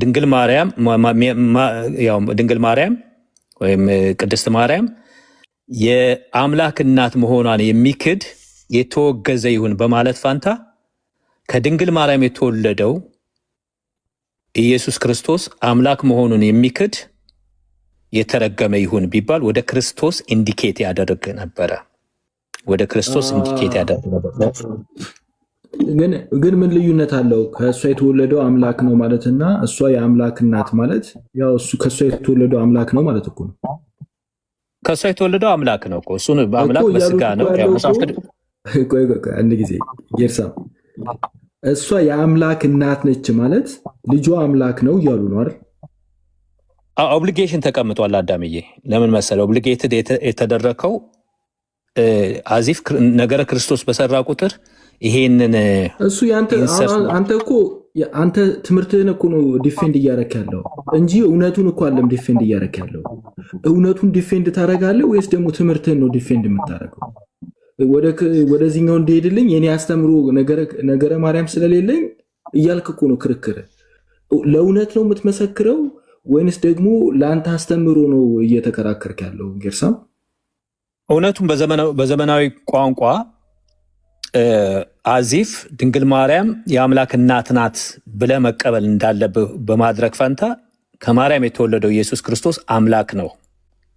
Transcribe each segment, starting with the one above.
ድንግል ማርያም ያው ድንግል ማርያም ወይም ቅድስት ማርያም የአምላክ እናት መሆኗን የሚክድ የተወገዘ ይሁን በማለት ፋንታ ከድንግል ማርያም የተወለደው ኢየሱስ ክርስቶስ አምላክ መሆኑን የሚክድ የተረገመ ይሁን ቢባል ወደ ክርስቶስ ኢንዲኬት ያደርግ ነበረ። ወደ ክርስቶስ ኢንዲኬት ያደርግ ነበረ። ግን ምን ልዩነት አለው? ከእሷ የተወለደው አምላክ ነው ማለትና እሷ የአምላክ እናት ማለት ያው እሱ ከእሷ የተወለደው አምላክ ነው ማለት እኮ ነው። ከእሷ የተወለደው አምላክ ነው እኮ እሱ በአምላክ በስጋ ነው። አንድ ጊዜ ጌርሳ እሷ የአምላክ እናት ነች ማለት ልጇ አምላክ ነው እያሉ ነው አይደል? ኦብሊጌሽን ተቀምጧል። አዳምዬ ለምን መሰለ ኦብሊጌትድ የተደረከው አዚፍ ነገረ ክርስቶስ በሰራ ቁጥር ይሄንን እሱ አንተ እኮ አንተ ትምህርትህን እኮ ነው ዲፌንድ እያረክ ያለው እንጂ እውነቱን እኮ አለም ዲፌንድ እያረክ ያለው። እውነቱን ዲፌንድ ታደርጋለህ ወይስ ደግሞ ትምህርትህን ነው ዲፌንድ የምታደርገው? ወደዚህኛው እንዲሄድልኝ የኔ አስተምሮ ነገረ ማርያም ስለሌለኝ እያልክ እኮ ነው ክርክር። ለእውነት ነው የምትመሰክረው ወይንስ ደግሞ ለአንተ አስተምሮ ነው እየተከራከርክ ያለው? ጌርሳም እውነቱን በዘመናዊ ቋንቋ አዚፍ ድንግል ማርያም የአምላክ እናት ናት ብለህ መቀበል እንዳለብህ በማድረግ ፈንታ ከማርያም የተወለደው ኢየሱስ ክርስቶስ አምላክ ነው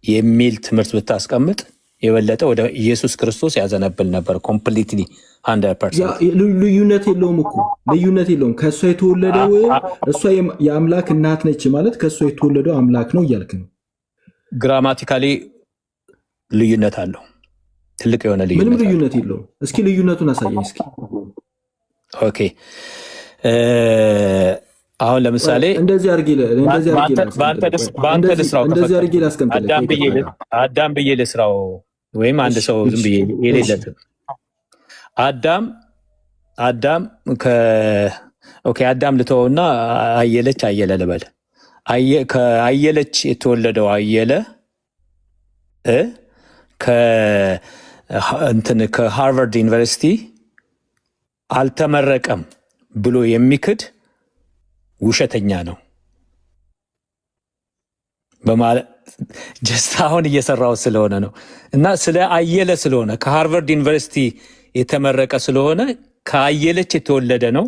የሚል ትምህርት ብታስቀምጥ የበለጠ ወደ ኢየሱስ ክርስቶስ ያዘነብል ነበር። ኮምፕሊትሊ 100% ልዩነት የለውም እኮ ልዩነት የለውም። ከእሷ የተወለደው እሷ የአምላክ እናት ነች ማለት ከእሷ የተወለደው አምላክ ነው እያልክ ነው። ግራማቲካሊ ልዩነት አለው። ትልቅ የሆነ ልዩነት ምንም ልዩነት የለውም። እስኪ ልዩነቱን አሳየኝ እስኪ። ኦኬ አሁን ለምሳሌ እንደዚህ አድርጌ አዳም ብዬ ልስራው ወይም አንድ ሰው ዝም ብዬ የሌለት አዳም አዳም ልተወውና አየለ ልበል። ከአየለች የተወለደው አየለ ከሃርቫርድ ዩኒቨርሲቲ አልተመረቀም ብሎ የሚክድ ውሸተኛ ነው በማለት ጀስት አሁን እየሰራው ስለሆነ ነው። እና ስለ አየለ ስለሆነ ከሃርቫርድ ዩኒቨርሲቲ የተመረቀ ስለሆነ ከአየለች የተወለደ ነው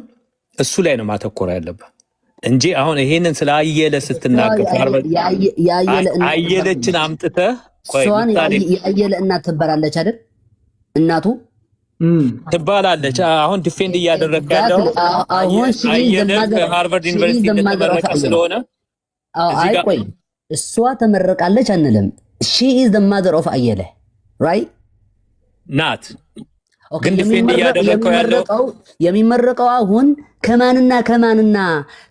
እሱ ላይ ነው ማተኮር ያለበት እንጂ አሁን ይሄንን ስለ አየለ ስትናገር አየለችን አምጥተህ ሷን የአየለ እናት ትባላለች አይደል? እናቱ ትባላለች። አሁን ዲፌንድ እያደረገ ያለው አየለ ከሃርቫርድ ዩኒቨርሲቲ የተመረቀ ስለሆነ አይ ቆይ እሷ ተመረቃለች አንልም። she is the mother of አየለ right ናት። ግን ዲፌንድ እያደረገው ያለው የሚመረቀው አሁን ከማንና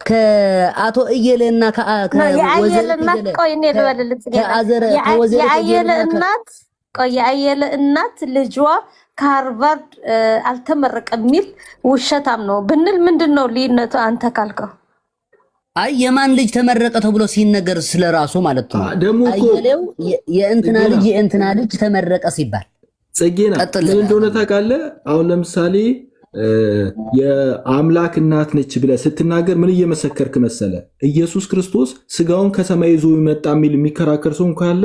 ከአቶ እየለና የአየለ እናት ቆይ እኔ ልበልልት የአየለ እናት ልጇ ከሃርቫርድ አልተመረቀም የሚል ውሸታም ነው ብንል ምንድነው ልዩነቱ? አንተ ካልከው አይ የማን ልጅ ተመረቀ ተብሎ ሲነገር ስለራሱ ማለት ነው። አየለው የእንትና ልጅ ተመረቀ ሲባል ጽጌና ምን እንደሆነ ታውቃለህ? አሁን ለምሳሌ የአምላክ እናት ነች ብለህ ስትናገር ምን እየመሰከርክ መሰለ? ኢየሱስ ክርስቶስ ስጋውን ከሰማይ ይዞ ይመጣ የሚል የሚከራከር ሰው ካለ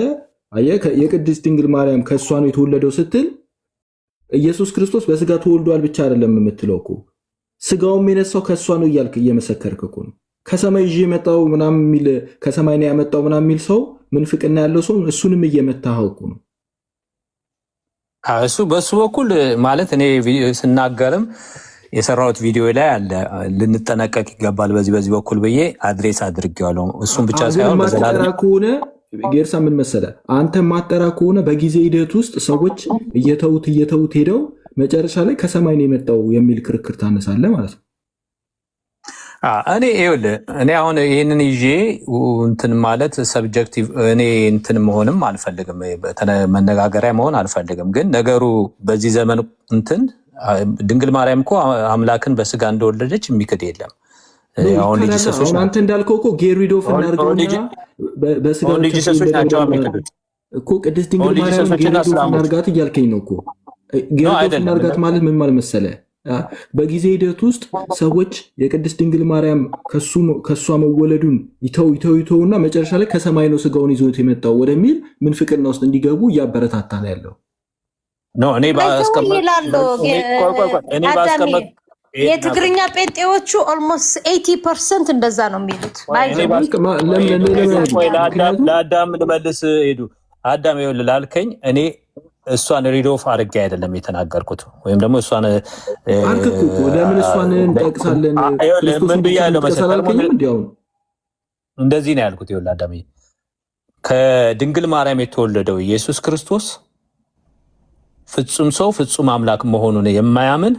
አየህ፣ የቅድስት ድንግል ማርያም ከእሷ ነው የተወለደው ስትል ኢየሱስ ክርስቶስ በስጋ ተወልዷል ብቻ አይደለም የምትለው እኮ ስጋውን የነሳው ከእሷ ነው እያልክ እየመሰከርክ እኮ ነው። ከሰማይ ይዤ የመጣው ምናምን የሚል ከሰማይ ነው ያመጣው ምናምን የሚል ሰው ምንፍቅና ያለው ሰው እሱንም እየመታኸው እኮ ነው። እሱ በሱ በኩል ማለት እኔ ስናገርም የሰራሁት ቪዲዮ ላይ አለ ልንጠነቀቅ ይገባል በዚህ በኩል ብዬ አድሬስ አድርጌዋለሁ። እሱም ብቻ ሳይሆን በዘላለም ከሆነ ጌርሳ ምን መሰለ አንተ ማጠራ ከሆነ በጊዜ ሂደት ውስጥ ሰዎች እየተውት ሄደው መጨረሻ ላይ ከሰማይ ነው የመጣው የሚል ክርክር ታነሳለህ ማለት ነው። እኔ አሁን ይህንን ይዤ እንትን ማለት ሰብጀክቲቭ እኔ እንትን መሆንም አልፈልግም፣ መነጋገሪያ መሆን አልፈልግም። ግን ነገሩ በዚህ ዘመን እንትን ድንግል ማርያም እኮ አምላክን በስጋ እንደወለደች የሚክድ የለም። አሁን ልጅ ሰሶች አንተ እንዳልከው እኮ ጌሪዶፍ እናርገውና በስጋ ልጅ ሰሶች ናቸው የሚክዱት እኮ ቅድስት ድንግል ማርያም ጌሪዶፍ እናርጋት እያልከኝ ነው እኮ። ጌሪዶፍ እናርጋት ማለት ምን ማለት መሰለ? በጊዜ ሂደት ውስጥ ሰዎች የቅድስት ድንግል ማርያም ከሷ መወለዱን ይተውና መጨረሻ ላይ ከሰማይ ነው ስጋውን ይዞት የመጣው ወደሚል ምንፍቅና ውስጥ እንዲገቡ እያበረታታ ነው ያለው። እኔ የትግርኛ ጴንጤዎቹ ኦልሞስት 80% እንደዛ ነው የሚሉት። ለአዳም ልመልስ ሄዱ አዳም ይኸውልህ ላልከኝ እኔ እሷን ሪድ ኦፍ አድርጌ አይደለም የተናገርኩት፣ ወይም ደግሞ እሷን ለምን እሷን እንጠቅሳለን? ምን ብያለሁ መሰለህ? እንደዚህ ነው ያልኩት። ይኸውልህ አዳም ከድንግል ማርያም የተወለደው ኢየሱስ ክርስቶስ ፍጹም ሰው ፍጹም አምላክ መሆኑን የማያምን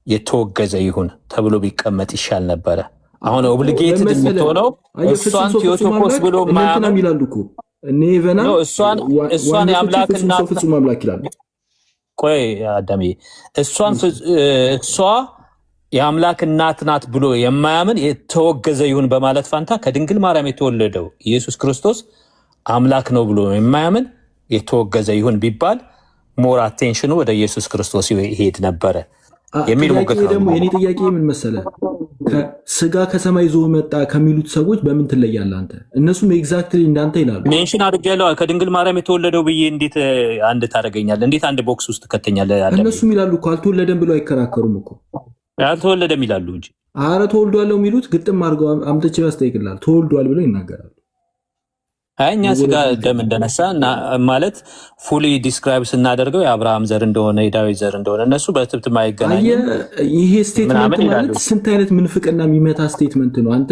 የተወገዘ ይሁን ተብሎ ቢቀመጥ ይሻል ነበረ። አሁን ኦብሊጌትድ የምትሆነው እሷን ቴዎቶኮስ ብሎ ማያምን ይላሉ እኮ እሷን የአምላክና ፍጹም አምላክ ይላሉ። ቆይ አዳሜ እሷ የአምላክ እናት ናት ብሎ የማያምን የተወገዘ ይሁን በማለት ፋንታ ከድንግል ማርያም የተወለደው ኢየሱስ ክርስቶስ አምላክ ነው ብሎ የማያምን የተወገዘ ይሁን ቢባል ሞር አቴንሽኑ ወደ ኢየሱስ ክርስቶስ ይሄድ ነበረ የሚል ሙግት ነው። ደግሞ የኔ ጥያቄ ምን መሰለህ? ስጋ ከሰማይ ይዞ መጣ ከሚሉት ሰዎች በምን ትለያለህ አንተ? እነሱም ኤግዛክትሊ እንዳንተ ይላሉ። ሜንሽን አድርጌያለሁ። ከድንግል ማርያም የተወለደው ብዬ እንዴት አንድ ታደርገኛለህ? እንዴት አንድ ቦክስ ውስጥ ከተኛለህ? እነሱም ይላሉ እኮ አልተወለደም ብለው አይከራከሩም እኮ። አልተወለደም ይላሉ እንጂ አረ ተወልዷል የሚሉት ግጥም አድርገው አምጥቼ ያስጠይቅላል። ተወልዷል ብለው ይናገራሉ። እኛ ስጋ ደም እንደነሳ ማለት ፉሊ ዲስክራይብ ስናደርገው የአብርሃም ዘር እንደሆነ የዳዊት ዘር እንደሆነ እነሱ በትብት ማይገናኝ። ይሄ ስቴትመንት ማለት ስንት አይነት ምንፍቅና የሚመታ ስቴትመንት ነው። አንተ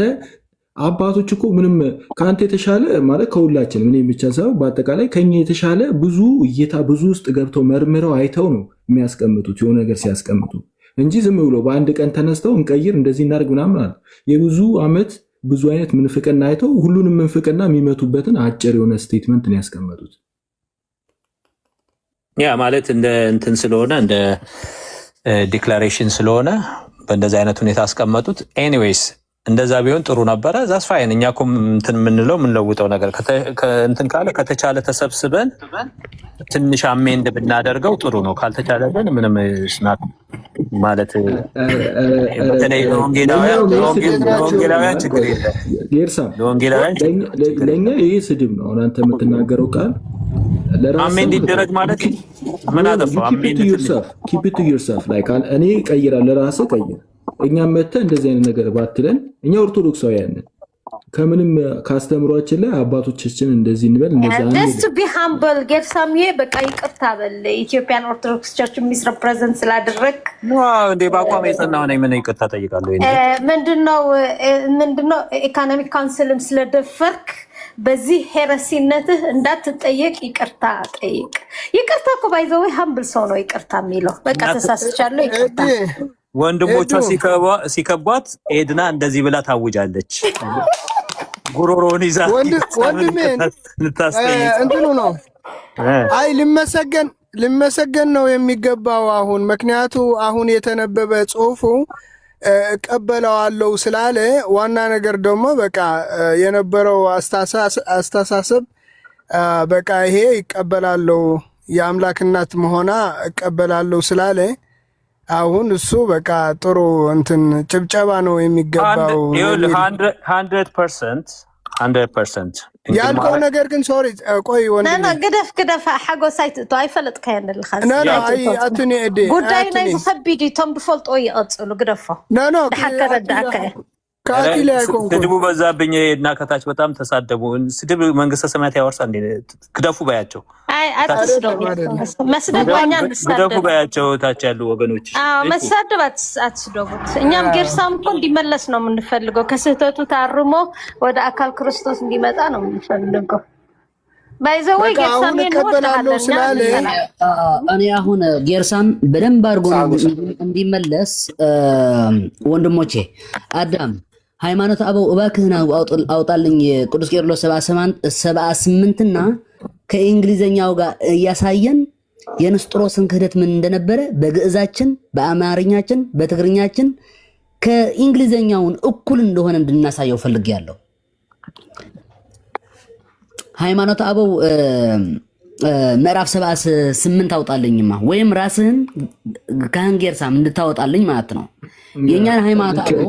አባቶች እኮ ምንም ከአንተ የተሻለ ማለት ከሁላችን ምን ብቻ ሳይሆን በአጠቃላይ ከኛ የተሻለ ብዙ እይታ ብዙ ውስጥ ገብተው መርምረው አይተው ነው የሚያስቀምጡት የሆነ ነገር ሲያስቀምጡ እንጂ ዝም ብሎ በአንድ ቀን ተነስተው እንቀይር እንደዚህ እናደርግ ምናምን አለ። የብዙ ዓመት ብዙ አይነት ምንፍቅና አይተው ሁሉንም ምንፍቅና የሚመቱበትን አጭር የሆነ ስቴትመንት ነው ያስቀመጡት። ያ ማለት እንደ እንትን ስለሆነ እንደ ዲክላሬሽን ስለሆነ በእንደዚህ አይነት ሁኔታ አስቀመጡት። ኤኒዌይስ እንደዛ ቢሆን ጥሩ ነበረ። ዛስ ፋይን። እኛ እኮ እንትን የምንለው የምንለውጠው ነገር እንትን ካለ ከተቻለ ተሰብስበን ትንሽ አሜንድ ብናደርገው ጥሩ ነው። ካልተቻለ ግን ምንም ስናት ማለት በተለይ ለወንጌላውያን ችግር የለም። ለእኛ ይህ ስድብ ነው። አሁን አንተ የምትናገረው ቃል አሜንድ ይደረግ ማለት ምን አጠፋው? ኪፕ ኢት ቱ ዮርሰልፍ ላይክ እኔ ቀይራለሁ፣ ለራስህ ቀይር። እኛም መተህ እንደዚህ አይነት ነገር ባትለን እኛ ኦርቶዶክሳውያን ነን። ከምንም ካስተምሯችን ላይ አባቶቻችን እንደዚህ እንበል ደስ ቢ ሃምብል ጌርሳምዬ በቃ ይቅርታ በል ኢትዮጵያን ኦርቶዶክስ ቸርች ሚስ ሪፕሬዘንት ስላደረግ እንዴ በአቋም የጸናሁ ነኝ። ምን ይቅርታ ጠይቃለሁ? ምንድነው ኢኮኖሚክ ካውንስልም ስለደፈርክ በዚህ ሄረሲነትህ እንዳትጠየቅ ይቅርታ ጠይቅ። ይቅርታ እኮ ባይዘው ሃምብል ሰው ነው ይቅርታ የሚለው። በቃ ተሳስቻለሁ ይቅርታ። ወንድሞቿ ሲከቧት ኤድና እንደዚህ ብላ ታውጃለች። ጉሮሮን ይዛ እንትኑ ነው። አይ ልመሰገን ነው የሚገባው አሁን። ምክንያቱ አሁን የተነበበ ጽሁፉ እቀበለዋለሁ ስላለ ዋና ነገር ደግሞ በቃ የነበረው አስተሳሰብ በቃ ይሄ ይቀበላለሁ የአምላክ እናት መሆና እቀበላለሁ ስላለ አሁን እሱ በቃ ጥሩ እንትን ጭብጨባ ነው የሚገባው። 100% ያልከው ነገር ግን ሶሪ ቆይ ወንድም ግደፍ ሓጎሳይ ትእቶ ኣይፈለጥካዮ ንልካ አትኒ እዴ ጉዳይ ናይ ዝከቢድ ቶም ብፈልጦ ይቐፅሉ ግደፎ ድሓከ ረዳእከ ስድቡ በዛብኝ እና ከታች በጣም ተሳደቡ። ስድብ መንግስተ ሰማያት ያወርሳ እንዴ? ግደፉ ባያቸው ግደፉ ባያቸው ታች ያሉ ወገኖች መሳደብ አትስደቡት። እኛም ጌርሳም እኮ እንዲመለስ ነው የምንፈልገው። ከስህተቱ ታርሞ ወደ አካል ክርስቶስ እንዲመጣ ነው የምንፈልገው። ባይዘወይ ጌርሳም ይቀበላሉ ስላለ እኔ አሁን ጌርሳም በደንብ አድርጎ እንዲመለስ ወንድሞቼ አዳም ሃይማኖት አበው እባክህን አውጣልኝ ቅዱስ ቄርሎስ 78 እና ከእንግሊዘኛው ጋር እያሳየን የንስጥሮስን ክህደት ምን እንደነበረ በግዕዛችን፣ በአማርኛችን፣ በትግርኛችን ከእንግሊዘኛውን እኩል እንደሆነ እንድናሳየው ፈልጌያለሁ። ሃይማኖት አበው ምዕራፍ 78 አውጣልኝማ ወይም ራስህን ካህን ጌርሳም እንድታወጣልኝ ማለት ነው። የኛን ሃይማኖት አለው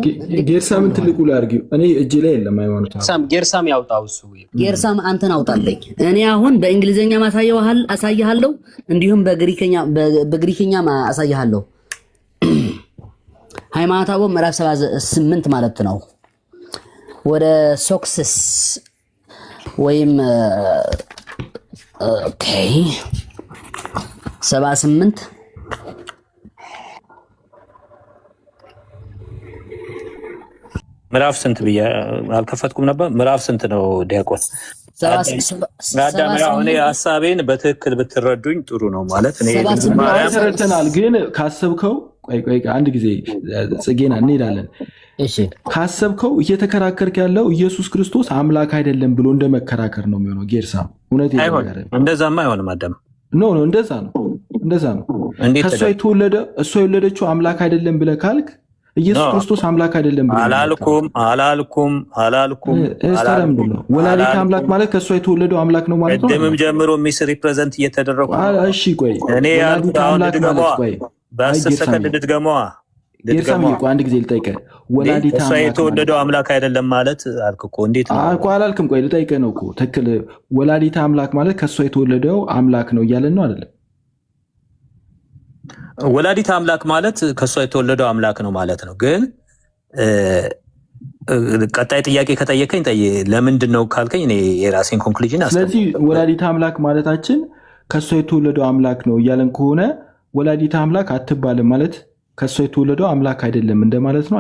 ጌርሳምን ትልቁ ላርጊው እኔ እጅ ላይ የለም ሃይማኖት ጌርሳም ያውጣው እሱ ጌርሳም አንተን አውጣልኝ። እኔ አሁን በእንግሊዘኛ አሳይሃለሁ እንዲሁም በግሪክኛ አሳይሃለሁ። ሃይማኖት አበው ምዕራፍ 78 ማለት ነው። ወደ ሶክስስ ወይም ኦኬ 78 ምዕራፍ ስንት ብዬ አልከፈትኩም ነበር። ምዕራፍ ስንት ነው ዲያቆን? እኔ ሐሳቤን በትክክል ብትረዱኝ ጥሩ ነው። ማለት እኔ ተረድተናል፣ ግን ካሰብከው ቆይ አንድ ጊዜ ጽጌና እንሄዳለን። እሺ ካሰብከው እየተከራከርክ ያለው ኢየሱስ ክርስቶስ አምላክ አይደለም ብሎ እንደመከራከር ነው የሚሆነው። ጌርሳ እውነት ይናገራል። እንደዛማ አይሆንም። አዳም ኖ እንደዛ ነው። ከእሷ እሷ የወለደችው አምላክ አይደለም ብለህ ካልክ ኢየሱስ ክርስቶስ አምላክ አይደለም ብሎ አላልኩም። ወላዲተ አምላክ ማለት ከእሷ የተወለደው አምላክ ነው ማለት ነው። ደምም ጀምሮ ሚስ ሪፕሬዘንት እየተደረጉ እሺ ቆይ እኔ ያልኩት አሁን በ10 ሰከንድ ልድገመዋ። ጌርሳም አንድ ጊዜ ልጠይቅህ። ወላዲተ እሷ የተወለደው አምላክ አይደለም ማለት አልክ እኮ። እንዴት ነው እኮ አላልክም። ቆይ ልጠይቅህ ነው እኮ ትክክል። ወላዲተ አምላክ ማለት ከእሷ የተወለደው አምላክ ነው እያለን ነው አይደለም? ወላዲተ አምላክ ማለት ከእሷ የተወለደው አምላክ ነው ማለት ነው። ግን ቀጣይ ጥያቄ ከጠየቀኝ ለምንድን ነው ካልከኝ እኔ የራሴን ኮንክሉዥን ስለዚህ ወላዲተ አምላክ ማለታችን ከእሷ የተወለደው አምላክ ነው እያለን ከሆነ ወላዲተ አምላክ አትባልም ማለት ከእሷ የተወለደው አምላክ አይደለም እንደማለት ነው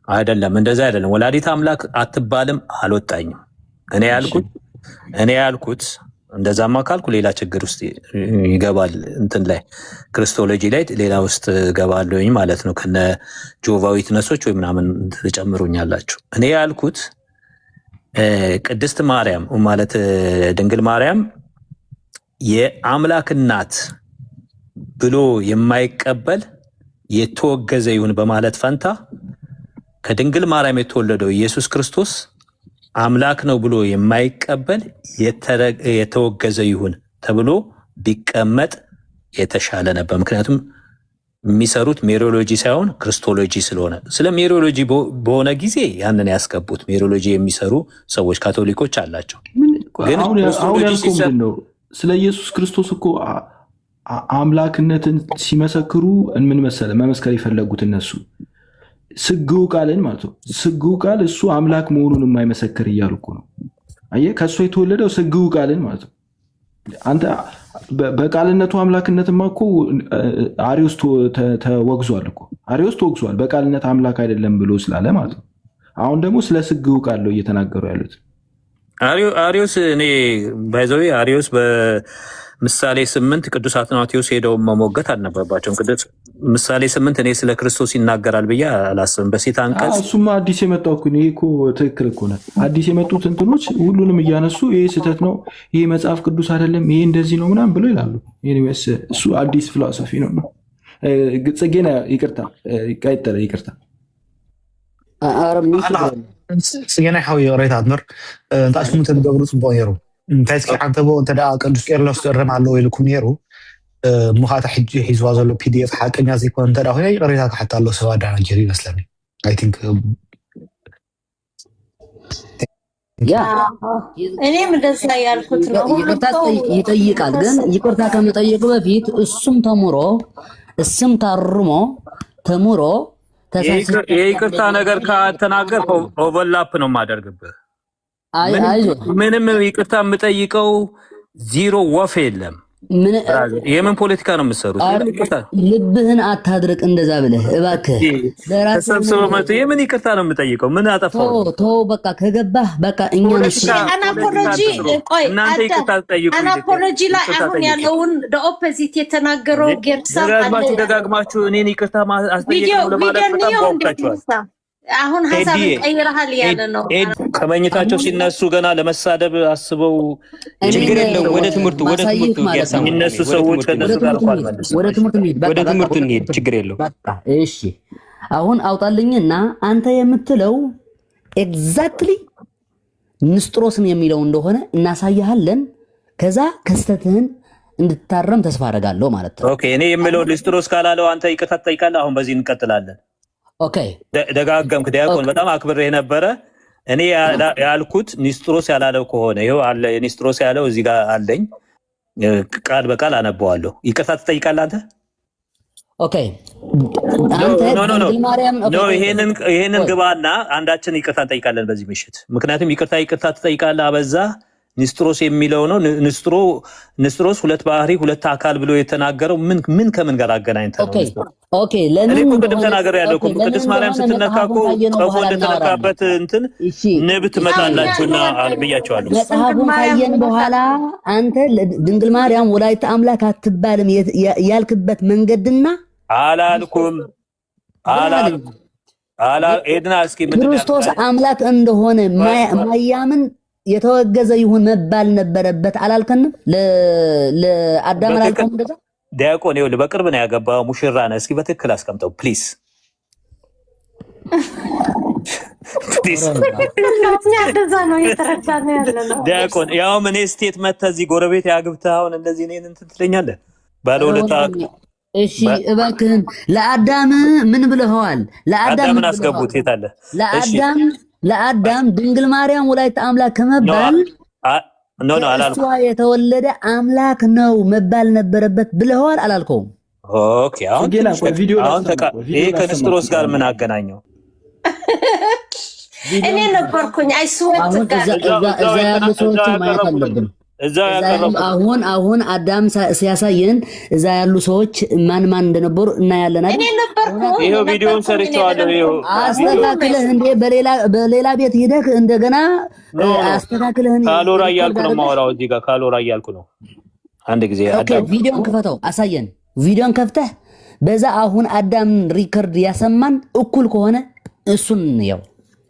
አይደለም? እንደዛ አይደለም። ወላዲተ አምላክ አትባልም አልወጣኝም። እኔ ያልኩት እንደዛማ ካልኩ ሌላ ችግር ውስጥ ይገባል። እንትን ላይ ክርስቶሎጂ ላይ ሌላ ውስጥ ገባለሁኝ ማለት ነው። ከነ ጆቫዊ ዊትነሶች ወይ ምናምን ተጨምሩኛላችሁ። እኔ ያልኩት ቅድስት ማርያም ማለት ድንግል ማርያም የአምላክ እናት ብሎ የማይቀበል የተወገዘ ይሁን በማለት ፈንታ ከድንግል ማርያም የተወለደው ኢየሱስ ክርስቶስ አምላክ ነው ብሎ የማይቀበል የተወገዘ ይሁን ተብሎ ቢቀመጥ የተሻለ ነበር። ምክንያቱም የሚሰሩት ሜሮሎጂ ሳይሆን ክርስቶሎጂ ስለሆነ፣ ስለ ሜሮሎጂ በሆነ ጊዜ ያንን ያስገቡት ሜሮሎጂ የሚሰሩ ሰዎች ካቶሊኮች አላቸው። ግን ስለ ኢየሱስ ክርስቶስ እኮ አምላክነትን ሲመሰክሩ ምን መሰለ መመስከር የፈለጉት እነሱ ስግው ቃልን ማለት ነው። ስግው ቃል እሱ አምላክ መሆኑን የማይመሰክር እያሉ እኮ ነው። አየህ፣ ከእሱ የተወለደው ስግው ቃልን ማለት ነው። አንተ በቃልነቱ አምላክነትማ እኮ አሪዮስ ተወግዟል እኮ። አሪዮስ ተወግዟል በቃልነት አምላክ አይደለም ብሎ ስላለ ማለት ነው። አሁን ደግሞ ስለ ስግው ቃል ነው እየተናገሩ ያሉት። አሪዮስ እኔ ባይዘዌ አሪዮስ ምሳሌ 8 ቅዱስ አትናቴዎስ ሄደው መሞገት አልነበረባቸውም። ምሳሌ 8 እኔ ስለ ክርስቶስ ይናገራል ብዬ አላስብም። በሴት አንቀጽ እሱማ አዲስ የመጣው እኮ ይሄ እኮ ትክክል እኮ ነው። አዲስ የመጡት እንትኖች ሁሉንም እያነሱ ይሄ ስህተት ነው፣ ይሄ መጽሐፍ ቅዱስ አይደለም፣ ይሄ እንደዚህ ነው ምናምን ብሎ ይላሉ። እሱ አዲስ ፊሎሶፊ ነው። ጽጌና ይቅርታ ቀጥታ ይቅርታ ጽጌና ሓዊ ሬታት ምር እንታሽሙ ተገብሩ ጽቡቅ ነይሩ እንታይ እስኪ ሓንተ ቦ እንተ ደኣ ቅዱስ ቄርሎስ ዝዕረም ኣለዎ ኢልኩም ነይሩ ሙኻታ ሕጂ ሒዝዋ ዘሎ ፒዲኤፍ ሓቀኛ ዘይኮነ እንተ ደኣ ኮይና ቅሬታ ክሓታ ኣሎ ሰባ ዳና ጀሩ ይመስለኒ አይ ቲንክ እኔም እንደዛ ያልኩት ነው። ይቅርታ ይጠይቃል። ግን ይቅርታ ከመጠየቁ በፊት እሱም ተምሮ እስም ታርሞ ተምሮ የይቅርታ ነገር ከተናገር ኦቨርላፕ ነው የማደርግብህ። ምንም ይቅርታ የምጠይቀው ዜሮ ወፍ የለም። የምን ፖለቲካ ነው የምትሰሩት? ልብህን አታድርቅ እንደዛ ብለህ እባክህ። ተሰብስበው መጡ። የምን ይቅርታ ነው የምጠይቀው? ምን አጠፋው? ተው በቃ ከገባህ በቃ እኛ አናፖሎጂ ላይ አሁን ያለውን ኦፖዚት የተናገረው ጌርሳ ደጋግማችሁ እኔን ይቅርታ አስጠይቀው ለማለት በጣም ጓጉታችኋል። አሁን ሀሳብ ቀይረሃል ያለ ነው። ከመኝታቸው ሲነሱ ገና ለመሳደብ አስበው ችግር የለው። ወደ ትምህርቱ የሚነሱ ሰዎች ከነሱ ጋር ወደ ትምህርቱ እንሂድ። ችግር የለው። እሺ አሁን አውጣልኝና አንተ የምትለው ኤግዛክትሊ ንስጥሮስን የሚለው እንደሆነ እናሳያለን። ከዛ ክስተትህን እንድታረም ተስፋ አደርጋለሁ ማለት ነው። ኦኬ እኔ የምለው ኒስጥሮስ ካላለው አንተ ይቅርታ ትጠይቃለህ። አሁን በዚህ እንቀጥላለን። ኦኬ ደጋገምክ ዲያቆን፣ በጣም አክብሬ ነበረ። እኔ ያልኩት ኒስጥሮስ ያላለው ከሆነ ይኸው አለ። ኒስጥሮስ ያለው እዚህ ጋር አለኝ፣ ቃል በቃል አነበዋለሁ። ይቅርታ ትጠይቃለህ አንተ? ኦኬ ይሄንን ግባና አንዳችን ይቅርታ እንጠይቃለን በዚህ ምሽት። ምክንያቱም ይቅርታ ትጠይቃለህ አበዛ። ኒስጥሮስ የሚለው ነው። ኒስጥሮስ ሁለት ባህሪ ሁለት አካል ብሎ የተናገረው ምን ከምን ጋር አገናኝተህ ነው? ኦኬ ለምን ቅድም ተናገር ያለው ቅድስት ማርያም ስትነካኩ ቀፎ እንደተነካበት እንትን ንብ ትመጣላችሁና ብያቸዋለሁ። መጽሐፉን ካየን በኋላ አንተ ድንግል ማርያም ወላዲተ አምላክ አትባልም ያልክበት መንገድና አላልኩም ኤድና እስኪ ክርስቶስ አምላክ እንደሆነ ማያምን የተወገዘ ይሁን መባል ነበረበት አላልከንም? ለአዳም አላልከውም? እንደዛ ዲያቆን ይኸውልህ በቅርብ ነው ያገባው፣ ሙሽራ ነህ። እስኪ በትክክል አስቀምጠው ፕሊዝ ዲያቆን። ያውም እኔ ስቴት መተህ እዚህ ጎረቤት ያግብተህ አሁን እንደዚህ እኔን እንትን ትለኛለህ ባለውለታ። እሺ እባክህን ለአዳም ምን ብለኸዋል? ለአዳምን አስገቡት። የት አለ? ለአዳም ድንግል ማርያም ወላዲተ አምላክ ከመባል እሷ የተወለደ አምላክ ነው መባል ነበረበት ብለኸዋል አላልከውም? ኦኬ አሁን ይሄ ከኒስጥሮስ ጋር ምን አገናኘው? እኔ ነበርኩኝ። እዛ ያሉ ሰዎችን ማየት አለብን። አሁን አዳም ሲያሳየን እዛ ያሉ ሰዎች ማን እንደነበሩ እናያለን አይደል? እኔ ነበርኩ። ይሄው ቪዲዮውን ሰርቼዋለሁ። ይሄው አስተካክለህ እንደ በሌላ ቤት ሄደህ እንደገና አስተካክለህ ካሎራ እያልኩ ነው የማወራው። እዚህ ጋር ካሎራ እያልኩ ነው። አንድ ጊዜ አዳም ቪዲዮን ክፈተው፣ አሳየን። ቪዲዮን ከፍተህ በዛ አሁን አዳም ሪከርድ ያሰማን እኩል ከሆነ እሱን ያው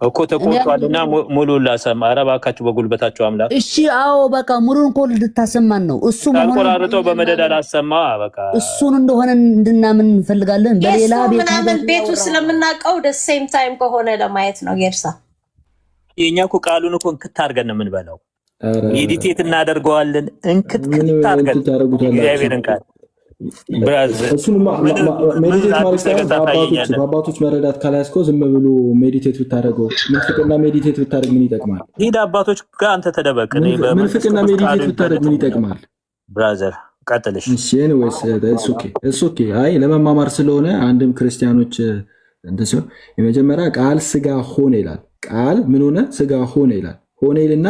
እኮ ተቆጥቷልና ሙሉ ላሰማ። ኧረ እባካችሁ በጉልበታችሁ አምላክ። እሺ አዎ በቃ ሙሉን እኮ ልታሰማን ነው። እሱ ተቆራርጦ በመደዳ ላሰማ። በቃ እሱን እንደሆነ እንድናምን እንፈልጋለን። በሌላ ቤቱ ስለምናውቀው ሴም ታይም ከሆነ ለማየት ነው። ጌርሳ የኛ እኮ ቃሉን እኮ እንክት አድርገን ነው የምንበላው። ሜዲቴት እናደርገዋለን። እንክት አድርገን እግዚአብሔርን ቃል እሱን ሜዲቴት ማለት በአባቶች መረዳት ካላያስከው ዝም ብሎ ሜዲቴት ብታደርገው፣ ምንፍቅና ሜዲቴት ብታደርግ ምን ይጠቅማል? ሂድ አባቶች ጋር አንተ ተደበቅ። ምንፍቅና ሜዲቴት ብታደርግ ምን ይጠቅማል? ብራዘር ቀጥልሽ። ኦኬ አይ ለመማማር ስለሆነ አንድም ክርስቲያኖች ሲሆን የመጀመሪያ ቃል ስጋ ሆነ ይላል። ቃል ምን ሆነ? ስጋ ሆነ ይላል። ሆነ ይልና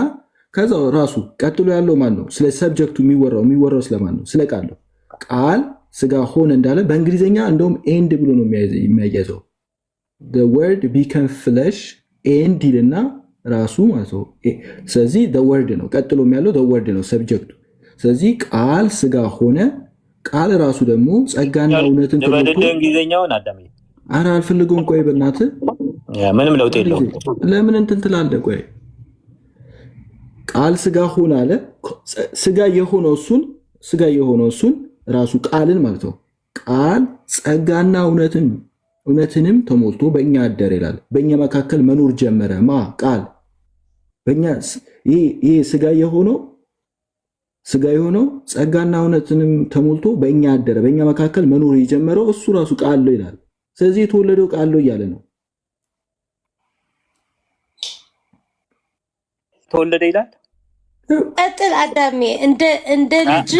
ከዛው ራሱ ቀጥሎ ያለው ማን ነው? ስለ ሰብጀክቱ የሚወራው ስለማን ነው? ስለ ቃል ነው። ቃል ስጋ ሆነ እንዳለ በእንግሊዝኛ እንደውም ኤንድ ብሎ ነው የሚያያዘው። the word became flesh ኤንድ ይልና ራሱ ማለት ነው። ስለዚህ the word ነው ቀጥሎም ያለው the word ነው ሰብጀክቱ። ስለዚህ ቃል ስጋ ሆነ፣ ቃል ራሱ ደግሞ ጸጋና እውነትን ተሞልቶ እንግሊዝኛውን አዳም ኧረ አልፈልገውም። ቆይ በእናትህ ምንም ለውጥ የለውም። ለምን እንትን ትላለህ? ቆይ ቃል ስጋ ሆነ አለ። ስጋ የሆነው እሱን ራሱ ቃልን ማለት ነው። ቃል ጸጋና እውነትንም ተሞልቶ በእኛ አደረ ይላል። በእኛ መካከል መኖር ጀመረ። ቃል በእኛ ይሄ ስጋ የሆነው ጸጋና እውነትንም ተሞልቶ በእኛ አደረ፣ በእኛ መካከል መኖር የጀመረው እሱ ራሱ ቃል ነው ይላል። ስለዚህ የተወለደው ቃል ነው እያለ ነው። ተወለደ ይላል። ቀጥል አዳሜ። እንደ ልጅ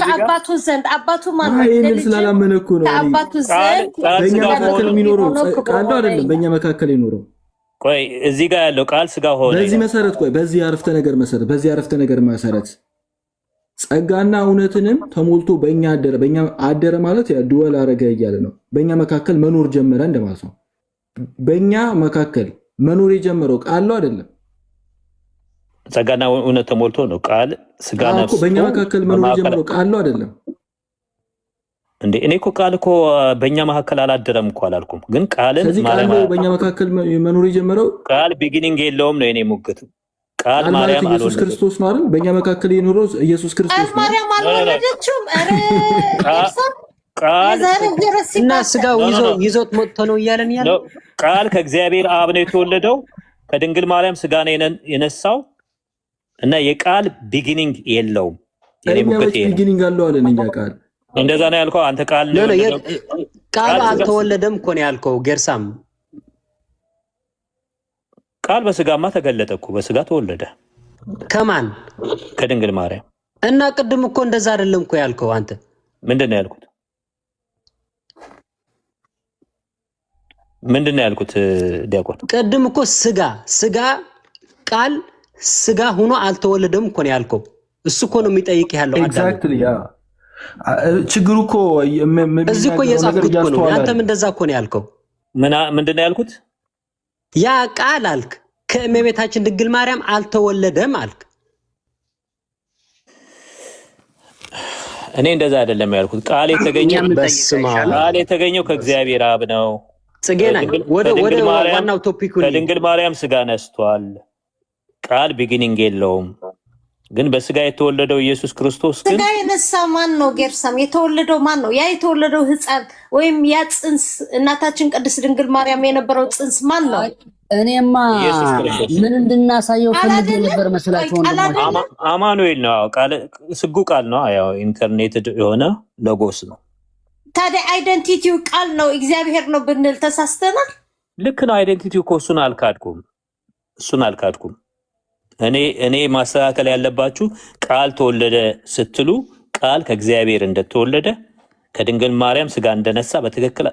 ከአባቱ ዘንድ አባቱ ይህንን ስላላመነ እኮ ነው ከአባቱ ዘንድ በእኛ መካከል የሚኖረው ቃል አይደለም፣ በእኛ መካከል የኖረው። ቆይ እዚህ ጋር ያለው ቃል ስጋ ሆነ በዚህ መሰረት በዚህ አረፍተ ነገር መሰረት ጸጋና እውነትንም ተሞልቶ በእኛ አደረ። በእኛ አደረ ማለት ድወል አረገ እያለ ነው። በእኛ መካከል መኖር ጀመረ እንደማለት ነው። በእኛ መካከል መኖር የጀመረው ቃል ነው አይደለም። ጸጋና እውነት ተሞልቶ ነው። ቃል ስጋ ነፍስ በእኛ መካከል መኖር የጀመረው ቃል ነው አይደለም እንዴ? እኔ እኮ ቃል እኮ በእኛ መካከል አላደረም እኮ አላልኩም። ግን ቃልን በእኛ መካከል መኖር የጀመረው ቃል ቢጊኒንግ የለውም ነው የኔ ሙግት። ቃል ማርያም ኢየሱስ ክርስቶስ ነው አይደል? በእኛ መካከል የኖረው ኢየሱስ ክርስቶስ ነው። ማርያም አልወለደችም። ቃል እና ስጋው ይዞት መጥቶ ነው እያለን ያለው። ቃል ከእግዚአብሔር አብ ነው የተወለደው። ከድንግል ማርያም ስጋ ነው የነሳው። እና የቃል ቢጊኒንግ የለውም። ቢጊኒንግ አለው አለን እኛ ቃል እንደዛ ነው ያልከው አንተ። ቃል ቃል አልተወለደም እኮ ነው ያልከው ጌርሳም። ቃል በስጋማ ተገለጠ እኮ በስጋ ተወለደ። ከማን? ከድንግል ማርያም። እና ቅድም እኮ እንደዛ አይደለም እኮ ያልከው አንተ። ምንድን ነው ያልኩት? ምንድን ነው ያልኩት ዲያቆን? ቅድም እኮ ስጋ ቃል ስጋ ሆኖ አልተወለደም እኮ ነው ያልከው። እሱ እኮ ነው የሚጠይቅ ያለው ኤግዛክትሊ። ያ ችግሩ እኮ እዚህ እኮ የጻፍኩት እኮ ነው። አንተም እንደዛ እኮ ነው ያልከው። ምንድን ነው ያልኩት? ያ ቃል አልክ ከእመቤታችን ድንግል ማርያም አልተወለደም አልክ። እኔ እንደዛ አይደለም ያልኩት። ቃል የተገኘው ከእግዚአብሔር አብ ነው። ጽጌና ወደ ዋናው ቶፒክ ከድንግል ማርያም ስጋ ነስቷል። ቃል ቢጊኒንግ የለውም። ግን በስጋ የተወለደው ኢየሱስ ክርስቶስ ግን ስጋ የነሳ ማን ነው? ጌርሳም የተወለደው ማን ነው? ያ የተወለደው ህፃን ወይም ያ ጽንስ እናታችን ቅድስት ድንግል ማርያም የነበረው ጽንስ ማን ነው? እኔማ ምን እንድናሳየው ፈልጌ ነበር መስላችሁ? አማኑኤል ነው። ቃል ስጉ ቃል ነው። ያው ኢንካርኔትድ የሆነ ሎጎስ ነው። ታዲያ አይደንቲቲው ቃል ነው እግዚአብሔር ነው ብንል ተሳስተናል። ልክ ነው። አይደንቲቲው እኮ እሱን አልካድኩም። እኔ ማስተካከል ያለባችሁ ቃል ተወለደ ስትሉ ቃል ከእግዚአብሔር እንደተወለደ ከድንግል ማርያም ስጋ እንደነሳ በትክክል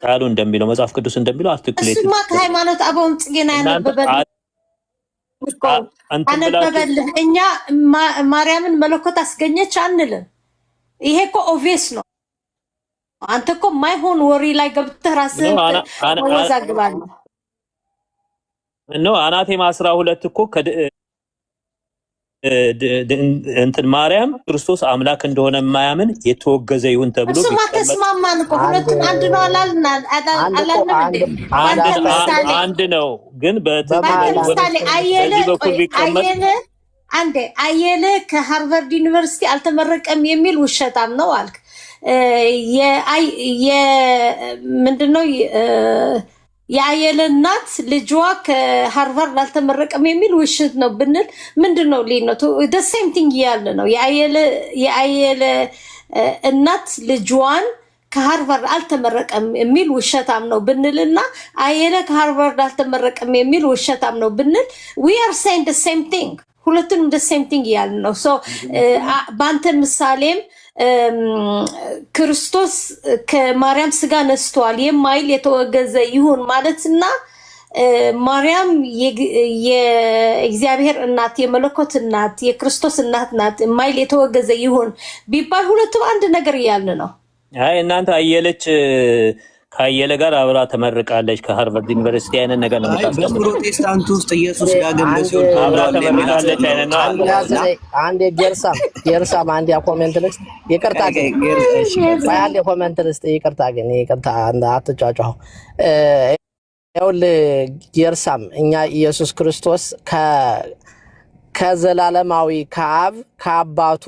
ቃሉ እንደሚለው መጽሐፍ ቅዱስ እንደሚለው አርቲኩሌት እሱማ ከሃይማኖት አበውም ጽጌና ያነበበልህ እኛ ማርያምን መለኮት አስገኘች አንልም። ይሄ እኮ ኦቪየስ ነው። አንተ እኮ ማይሆን ወሬ ላይ ገብተህ ራስህን ወዛግባለህ። አናቴማ 12 እኮ እንትን ማርያም ክርስቶስ አምላክ እንደሆነ የማያምን የተወገዘ ይሁን ተብሎ እሱማ ተስማማን እኮ ሁለቱም አንድ ነው አላልንም። አንድ ነው ግን በምሳሌ አየለ ከሃርቫርድ ዩኒቨርሲቲ አልተመረቀም የሚል ውሸታም ነው አልክ። ምንድነው የአየለ እናት ልጇ ከሃርቫርድ አልተመረቀም የሚል ውሸት ነው ብንል ምንድነው ልዩነቱ? the same thing ያለ ነው። የአየለ እናት ልጇን ከሃርቫርድ አልተመረቀም የሚል ውሸታም ነው ብንልና አየለ ከሃርቫርድ አልተመረቀም የሚል ውሸታም ነው ብንል we are saying the same thing። ሁለቱንም the same thing ያለ ነው። ሶ በአንተ ምሳሌም ክርስቶስ ከማርያም ስጋ ነስቷል የማይል የተወገዘ ይሁን ማለትና ማርያም የእግዚአብሔር እናት የመለኮት እናት የክርስቶስ እናት ናት የማይል የተወገዘ ይሁን ቢባል ሁለቱም አንድ ነገር እያልን ነው። አይ እናንተ አየለች ከአየለ ጋር አብራ ተመርቃለች ከሃርቫርድ ዩኒቨርሲቲ አይነት ነገር ነው የምታስቀምጠው። በፕሮቴስታንት ውስጥ ኢየሱስ ጋር ገንበሲውን አብራ ተመርቃለች አይነት ነው። አንድ ጌርሳም አንድ ኮሜንት ልስጥ። ይቅርታ ግን አንድ ኮሜንት ልስጥ። ይቅርታ አትጫጫሁ። ይኸውልህ ጌርሳም እኛ ኢየሱስ ክርስቶስ ከዘላለማዊ ከአብ ከአባቱ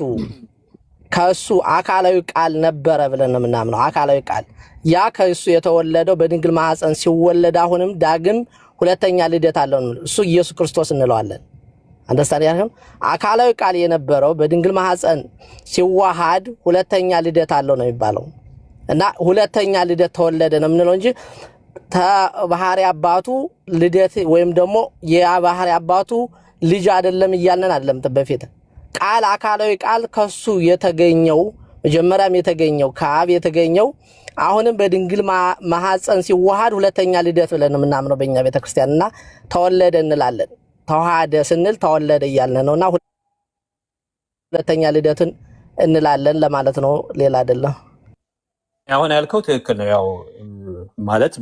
ከእሱ አካላዊ ቃል ነበረ ብለን ነው የምናምነው። አካላዊ ቃል ያ ከእሱ የተወለደው በድንግል ማህፀን ሲወለድ አሁንም ዳግም ሁለተኛ ልደት አለው። እሱ ኢየሱስ ክርስቶስ እንለዋለን። አንደስታንድ ያለው አካላዊ ቃል የነበረው በድንግል ማህፀን ሲዋሃድ ሁለተኛ ልደት አለው ነው የሚባለው። እና ሁለተኛ ልደት ተወለደ ነው የምንለው እንጂ ባህሪ አባቱ ልደት ወይም ደግሞ የባህሪ አባቱ ልጅ አይደለም እያልን አይደለም። በፊት ቃል አካላዊ ቃል ከሱ የተገኘው መጀመሪያም የተገኘው ከአብ የተገኘው አሁንም በድንግል ማህፀን ሲዋሃድ ሁለተኛ ልደት ብለን ነው የምናምነው በእኛ ቤተክርስቲያንና ተወለደ እንላለን። ተዋሃደ ስንል ተወለደ እያልን ነውና ሁለተኛ ልደትን እንላለን ለማለት ነው፣ ሌላ አይደለም። አሁን ያልከው ትክክል ነው። ያው ማለት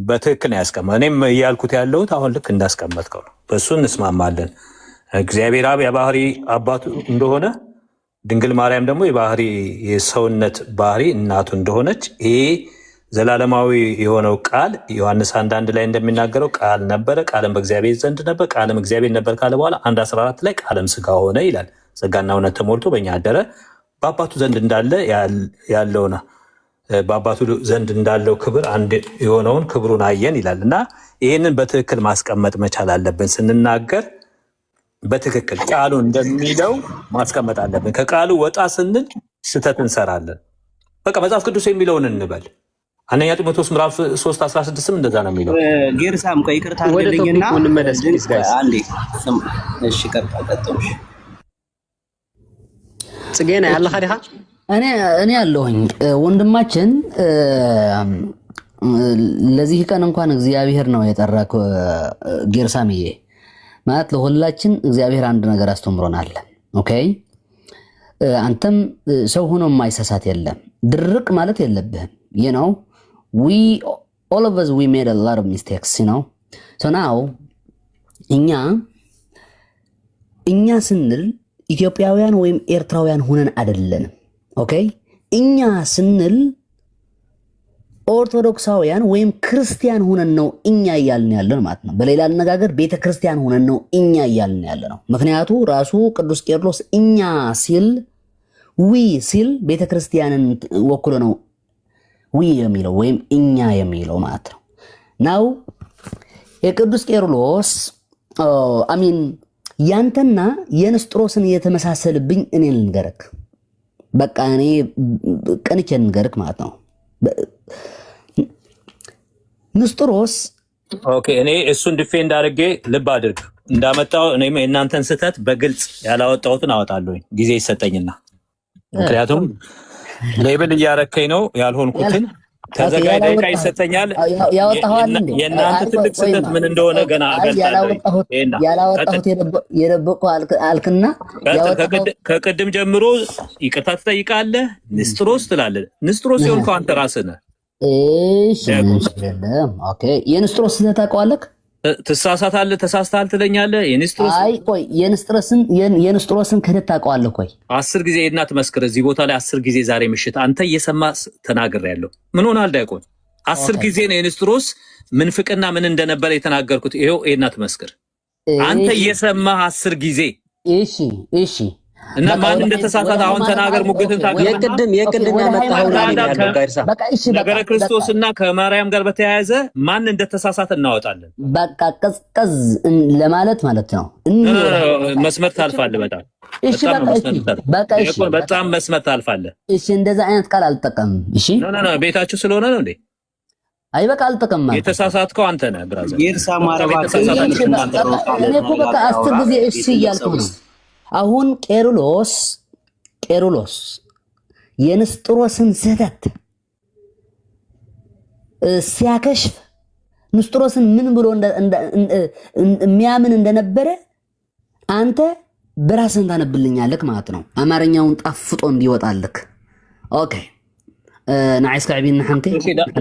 በትክክል ነው ያስቀመጥከው። እኔም እያልኩት ያለሁት አሁን ልክ እንዳስቀመጥከው ነው። በእሱ እንስማማለን። እግዚአብሔር አብ የባህሪ አባቱ እንደሆነ ድንግል ማርያም ደግሞ የባህሪ የሰውነት ባህሪ እናቱ እንደሆነች ይሄ ዘላለማዊ የሆነው ቃል ዮሐንስ 1:1 ላይ እንደሚናገረው ቃል ነበረ፣ ቃልም በእግዚአብሔር ዘንድ ነበር፣ ቃልም እግዚአብሔር ነበር ካለ በኋላ 1:14 ላይ ቃልም ስጋ ሆነ ይላል። ጸጋና እውነት ተሞልቶ በእኛ አደረ፣ በአባቱ ዘንድ እንዳለ ያለውና በአባቱ ዘንድ እንዳለው ክብር አንድ የሆነውን ክብሩን አየን ይላል። እና ይህንን በትክክል ማስቀመጥ መቻል አለብን ስንናገር። በትክክል ቃሉ እንደሚለው ማስቀመጥ አለብን። ከቃሉ ወጣ ስንል ስህተት እንሰራለን። በቃ መጽሐፍ ቅዱስ የሚለውን እንበል። አንደኛ ጢሞቴዎስ ምዕራፍ 3:16 እንደዛ ነው የሚለው። ጌርሳም ቆይ ይቅርታ አድርግልኝና አንዴ እሺ፣ ቀጥታ ጽጌና ያለ ኸዲኻ እኔ ያለሁኝ ወንድማችን ለዚህ ቀን እንኳን እግዚአብሔር ነው የጠራክ። ጌርሳምዬ ማለት ለሁላችን እግዚአብሔር አንድ ነገር አስተምሮናል። ኦኬ አንተም ሰው ሆኖ የማይሳሳት የለም። ድርቅ ማለት የለብህም። you know all of us we made a lot of mistakes, you know. so now እኛ ስንል ኢትዮጵያውያን ወይም ኤርትራውያን ሆነን አይደለንም። ኦኬ እኛ ስንል ኦርቶዶክሳውያን ወይም ክርስቲያን ሆነን ነው እኛ እያልን ያለን ማለት ነው። በሌላ አነጋገር ቤተ ክርስቲያን ሆነን ነው እኛ እያልን ያለ ነው። ምክንያቱ ራሱ ቅዱስ ቄርሎስ እኛ ሲል ሲል ቤተ ክርስቲያንን ወክሎ ነው የሚለው ወይም እኛ የሚለው ማለት ነው። ናው የቅዱስ ቄርሎስ አሚን ያንተና የንስጥሮስን የተመሳሰልብኝ እኔ ልንገርክ። በቃ እኔ ቀንቼ ልንገርክ ማለት ነው። ንስጥሮስ ኦኬ እኔ እሱን ዲፌንድ አድርጌ ልብ አድርግ እንዳመጣው እኔ እናንተን ስህተት በግልጽ ያላወጣሁትን አወጣለሁኝ ጊዜ ይሰጠኝና፣ ምክንያቱም ሌብል እያረከኝ ነው ያልሆንኩትን ተዘጋጅ ደቂቃ ይሰጠኛል። የእናንተ ትልቅ ስህተት ምን እንደሆነ ገና አገልጣለሁ። ያላወጣሁት የደበቁ አልክና ከቅድም ጀምሮ ይቅርታ ትጠይቃለህ። ንስጥሮስ ትላለህ። ንስጥሮስ የሆንከው አንተ ራስህ ነህ። እሺ ኦኬ የንስጥሮስ ስህተት ታውቀዋለህ? ትሳሳታለህ፣ ተሳስተሃል ትለኛለህ። አይ ቆይ የንስጥሮስን ክህደት ታውቀዋለህ? ቆይ 10 ጊዜ ሄድና ትመስክር እዚህ ቦታ ላይ 10 ጊዜ ዛሬ ምሽት አንተ እየሰማህ ተናግሬያለሁ። ምን ሆነሃል ዲያቆን? 10 ጊዜ ነው የንስጥሮስ ምንፍቅና ምን እንደነበረ የተናገርኩት። ይሄው ሄድና ትመስክር አንተ እየሰማህ 10 ጊዜ። እሺ እና ማን እንደተሳሳተ አሁን ተናገር። ሙግትን ታገር። የቅድም ያመጣው ነገረ ክርስቶስና ከማርያም ጋር በተያያዘ ማን እንደተሳሳተ እናወጣለን። በቃ ቀዝቀዝ ለማለት ማለት ነው። መስመር ታልፋለህ በጣም። እሺ በቃ እሺ በጣም መስመር ታልፋለህ። እሺ እንደዛ አይነት ቃል አልጠቀምም። እሺ ኖ ቤታችሁ ስለሆነ ነው እንዴ? አይ በቃ አልጠቀምም። የተሳሳትከው አንተ ነህ ብራዘር። ጌርሳ ማረባ እኔ እኮ በቃ 10 ጊዜ እሺ እያልኩ ነው። አሁን ቄርሎስ የንስጥሮስን ስህተት ሲያከሽፍ ንስጥሮስን ምን ብሎ የሚያምን እንደነበረ አንተ በራስህ ታነብልኛለህ ማለት ነው። አማርኛውን ጣፍጦ እንዲወጣልህ። ኦኬ ናይስ ከዕቢና ሐምቴ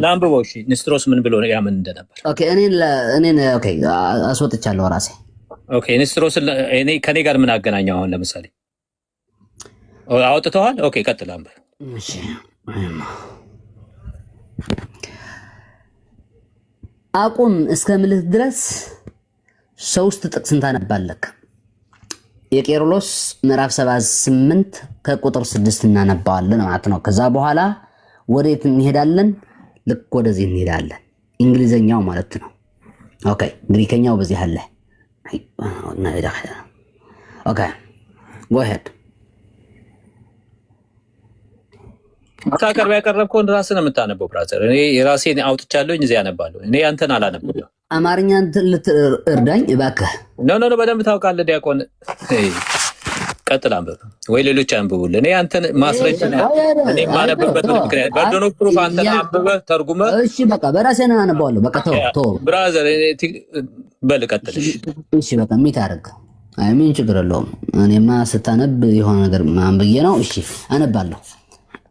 ላምብቦ። እሺ ንስጥሮስ ምን ብሎ ያምን እንደነበር ኦኬ እኔን ኦኬ አስወጥቻለሁ ራሴ። ኦኬ ንስጥሮስ እኔ ከኔ ጋር ምን አገናኘው? አሁን ለምሳሌ አውጥተዋል። ኦኬ ቀጥል አንብብ። እሺ አቁም እስከምልህ ድረስ 3 ጥቅስን ታነባለህ። የቄርሎስ ምዕራፍ 78 ከቁጥር 6 እናነባዋለን ማለት ነው። ከዛ በኋላ ወዴት እንሄዳለን? ልክ ወደዚህ እንሄዳለን። እንግሊዘኛው ማለት ነው። ኦኬ ግሪከኛው በዚህ አለ። ኦኬ go ahead። ታቀርብ ያቀረብከውን ራስህ ነው የምታነበው ብራዘር። እኔ የራሴን አውጥቻለሁኝ እዚህ ያነባለሁ። እኔ አንተን አላነበው። አማርኛ እርዳኝ እባክህ። ኖ በደንብ ታውቃለህ ዲያቆን። ቀጥል አንብብ ወይ ሌሎች አንብቡልህ። እኔ አንተን ማስረጃ እኔ ማነበበት ምክንያት በርዶኖ ፕሩፍ አንተን አንብበህ ተርጉመህ። እሺ በቃ በራሴ ነው አነባዋለሁ። በቃ ተው ብራዘር በል ቀጥል። እሺ በቃ የሚታረግ አይ ምን ችግር የለውም። እኔማ ስታነብ የሆነ ነገር ማንብዬ ነው። እሺ አነባለሁ።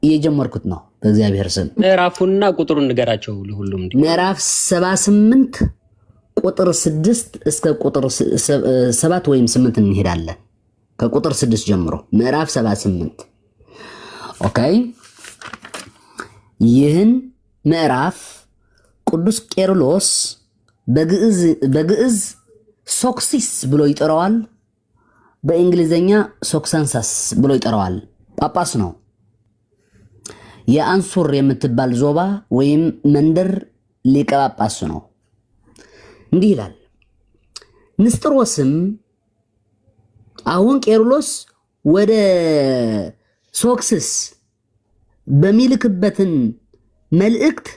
እየጀመርኩት ነው በእግዚአብሔር ስም። ምዕራፉንና ቁጥሩን ንገራቸው ለሁሉም። ምዕራፍ 78 ቁጥር 6 እስከ ቁጥር 7 ወይም 8 እንሄዳለን። ከቁጥር 6 ጀምሮ ምዕራፍ 78 ኦኬ። ይህን ምዕራፍ ቅዱስ ቄርሎስ በግዕዝ ሶክሲስ ብሎ ይጠራዋል። በእንግሊዘኛ ሶክሳንሳስ ብሎ ይጠራዋል። ጳጳስ ነው። የአንሱር የምትባል ዞባ ወይም መንደር ሊቀ ጳጳስ ነው። እንዲህ ይላል። ንስጥሮስም አሁን ቄርሎስ ወደ ሶክስስ በሚልክበትን መልእክት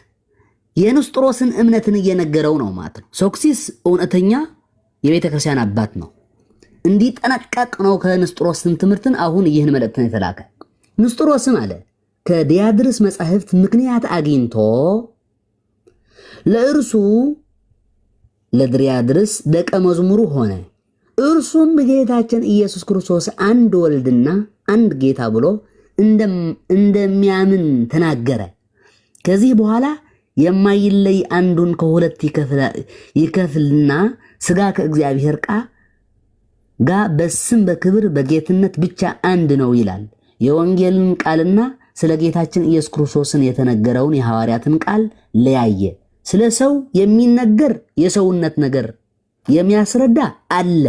የንስጥሮስን እምነትን እየነገረው ነው ማለት ነው። ሶክሲስ እውነተኛ የቤተ ክርስቲያን አባት ነው። እንዲጠነቀቅ ነው ከንስጥሮስን ትምህርትን አሁን ይህን መልእክትን የተላከ። ንስጥሮስም አለ ከዲያድርስ መጻሕፍት ምክንያት አግኝቶ ለእርሱ ለድሪያድርስ ደቀ መዝሙሩ ሆነ። እርሱም ጌታችን ኢየሱስ ክርስቶስ አንድ ወልድና አንድ ጌታ ብሎ እንደሚያምን ተናገረ። ከዚህ በኋላ የማይለይ አንዱን ከሁለት ይከፍልና ሥጋ ከእግዚአብሔር ጋር በስም በክብር በጌትነት ብቻ አንድ ነው ይላል። የወንጌልን ቃልና ስለ ጌታችን ኢየሱስ ክርስቶስን የተነገረውን የሐዋርያትን ቃል ለያየ። ስለ ሰው የሚነገር የሰውነት ነገር የሚያስረዳ አለ።